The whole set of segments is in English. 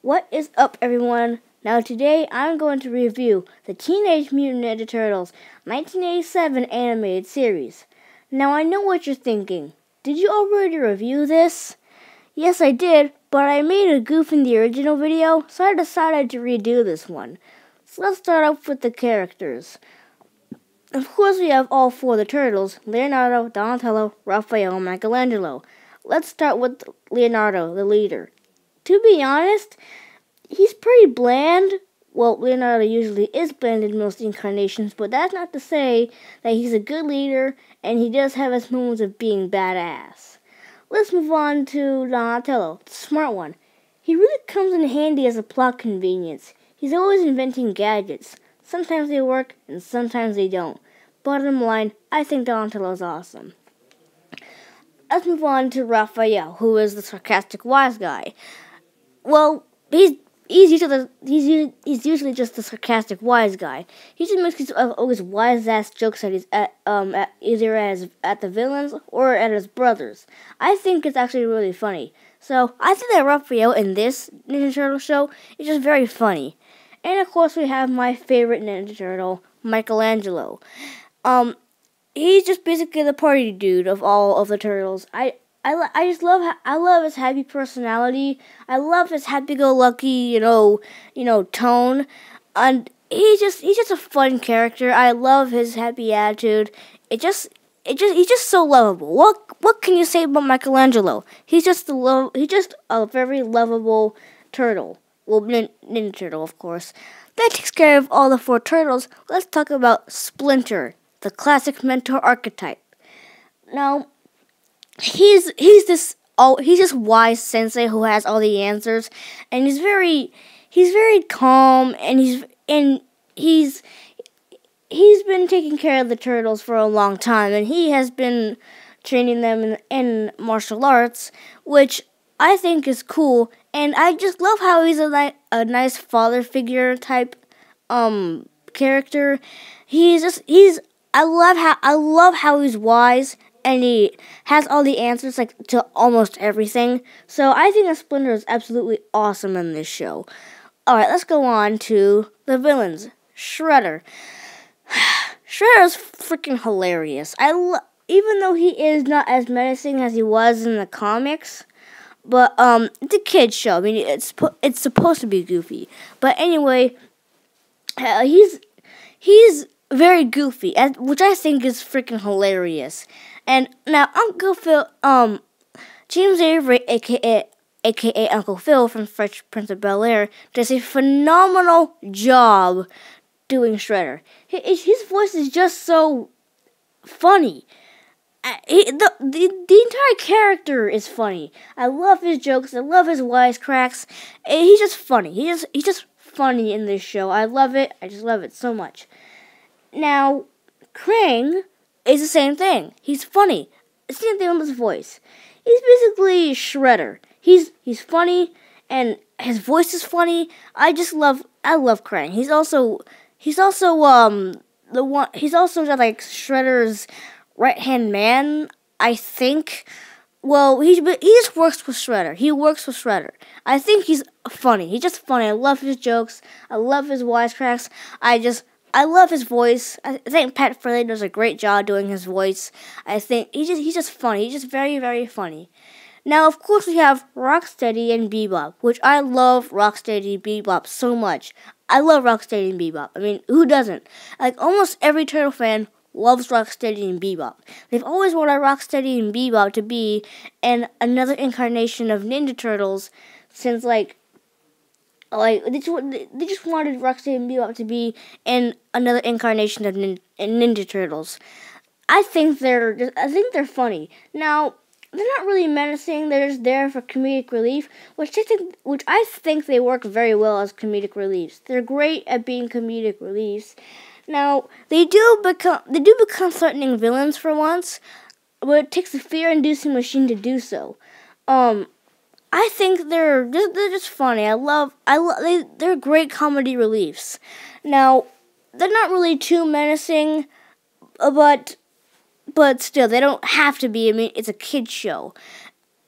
What is up, everyone? Now today I'm going to review the Teenage Mutant Ninja Turtles 1987 animated series. Now I know what you're thinking. Did you already review this? Yes, I did, but I made a goof in the original video, so I decided to redo this one. So let's start off with the characters. Of course, we have all four of the turtles: Leonardo, Donatello, Raphael, and Michelangelo. Let's start with Leonardo, the leader. To be honest, he's pretty bland. Well, Leonardo usually is bland in most incarnations, but that's not to say that he's a good leader, and he does have his moments of being badass. Let's move on to Donatello, the smart one. He really comes in handy as a plot convenience. He's always inventing gadgets. Sometimes they work, and sometimes they don't. Bottom line, I think Donatello's awesome. Let's move on to Raphael, who is the sarcastic wise guy. Well, he's usually just the sarcastic wise guy. He just makes these always wise ass jokes at either at the villains or at his brothers. I think it's actually really funny. So I think that Raphael in this Ninja Turtle show is just very funny. And of course we have my favorite Ninja Turtle, Michelangelo. He's just basically the party dude of all of the turtles. I love his happy personality. I love his happy-go-lucky, tone, and he's just a fun character. I love his happy attitude. He's just so lovable. What can you say about Michelangelo? He's just a very lovable turtle. Well, Ninja Turtle, of course. That takes care of all the four turtles. Let's talk about Splinter, the classic mentor archetype. Now, he's this wise sensei who has all the answers, and he's very calm, and he's been taking care of the turtles for a long time, and he has been training them in martial arts, which I think is cool. And I just love how he's a nice father figure type character. I love how he's wise, and he has all the answers to almost everything. So I think that Splinter is absolutely awesome in this show. Alright, let's go on to the villains. Shredder. Shredder is freaking hilarious. Even though he is not as menacing as he was in the comics, but it's a kid's show. I mean, it's supposed to be goofy. But anyway, he's very goofy, which I think is freaking hilarious. And now Uncle Phil, James Avery, aka Uncle Phil from Fresh Prince of Bel-Air, does a phenomenal job doing Shredder. His voice is just so funny. The entire character is funny. I love his jokes. I love his wisecracks. He's just funny. He's just funny in this show. I love it. I just love it so much. Now, Krang is the same thing. He's funny. Same thing with his voice. He's basically Shredder. He's funny, and his voice is funny. I love Krang. He's also like Shredder's right-hand man, I think. Well, he just works with Shredder. He works with Shredder. I think he's funny. He's just funny. I love his jokes. I love his wisecracks. I love his voice. I think Pat Fraley does a great job doing his voice. I think he's just funny. He's just very, very funny. Now, of course, we have Rocksteady and Bebop, which I love Rocksteady and Bebop so much. I love Rocksteady and Bebop. I mean, who doesn't? Like, almost every Turtle fan loves Rocksteady and Bebop. They've always wanted Rocksteady and Bebop to be another incarnation of Ninja Turtles since they just wanted Rocksteady and Bebop to be in another incarnation of Ninja Turtles. I think they're funny. Now, they're not really menacing. They're just there for comedic relief, which I think they work very well as comedic reliefs. They're great at being comedic reliefs. Now, they do become threatening villains for once, but it takes a fear-inducing machine to do so. I think they're just funny. They're great comedy reliefs. Now, they're not really too menacing, but still, they don't have to be. I mean, it's a kids show.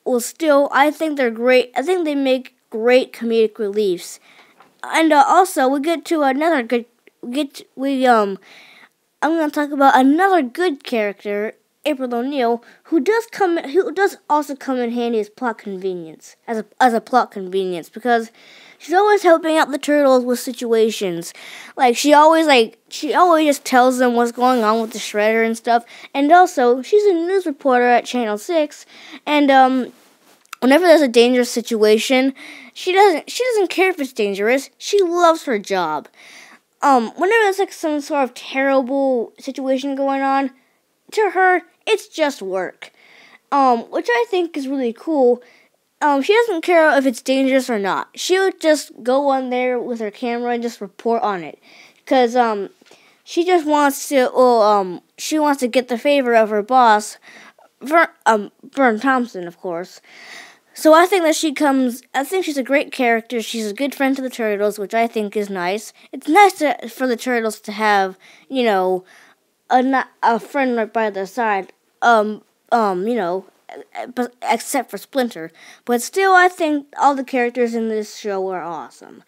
Well, still, I think they're great. I think they make great comedic reliefs. And also, we get to another good. I'm gonna talk about another good character, April O'Neil, who does also come in handy as plot convenience, as a plot convenience, because she's always helping out the turtles with situations. Like she always just tells them what's going on with the shredder and stuff. And also, she's a news reporter at Channel 6, and whenever there's a dangerous situation, she doesn't care if it's dangerous. She loves her job. Whenever there's like some sort of terrible situation going on, to her, it's just work. Which I think is really cool. She doesn't care if it's dangerous or not. She would just go on there with her camera and just report on it. Because, she just wants to get the favor of her boss, Vern Thompson, of course. So I think she's a great character. She's a good friend to the turtles, which I think is nice. It's nice for the turtles to have, a friend right by their side, except for Splinter. But still, I think all the characters in this show are awesome.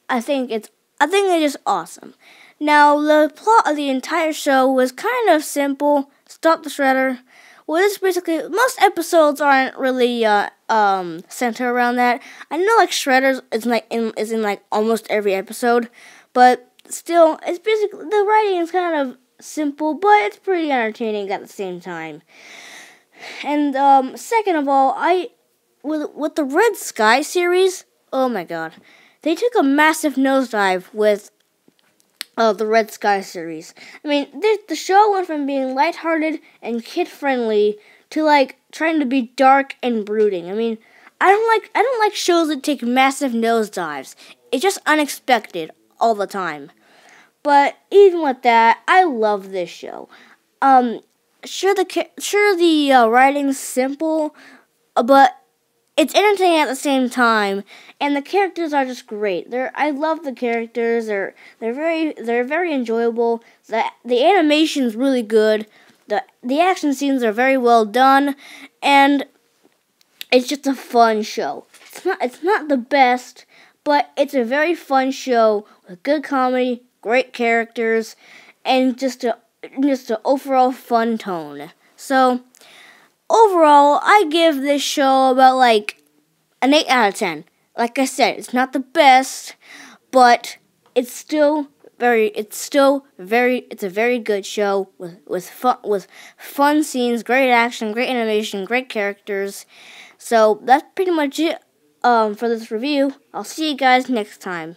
I think they're just awesome. Now, the plot of the entire show was kind of simple. Stop the shredder. Well, this basically, most episodes aren't really centered around that. I know like Shredders is in like almost every episode, but still, it's basically the writing is kind of simple, but it's pretty entertaining at the same time. And second of all, with the Red Sky series, oh my god, they took a massive nosedive with the Red Sky series. I mean, the show went from being lighthearted and kid-friendly to like trying to be dark and brooding. I mean, I don't like shows that take massive nosedives. It's just unexpected all the time. But even with that, I love this show. Sure the writing's simple, but it's entertaining at the same time, and the characters are just great. I love the characters. They're very enjoyable. The animation's really good. The action scenes are very well done, and it's just a fun show. It's not the best, but it's a very fun show with good comedy, great characters, and just an overall fun tone. So overall, I give this show about like an 8 out of 10. Like I said, it's not the best, but it's a very good show with fun scenes, great action, great animation, great characters. So that's pretty much it for this review. I'll see you guys next time.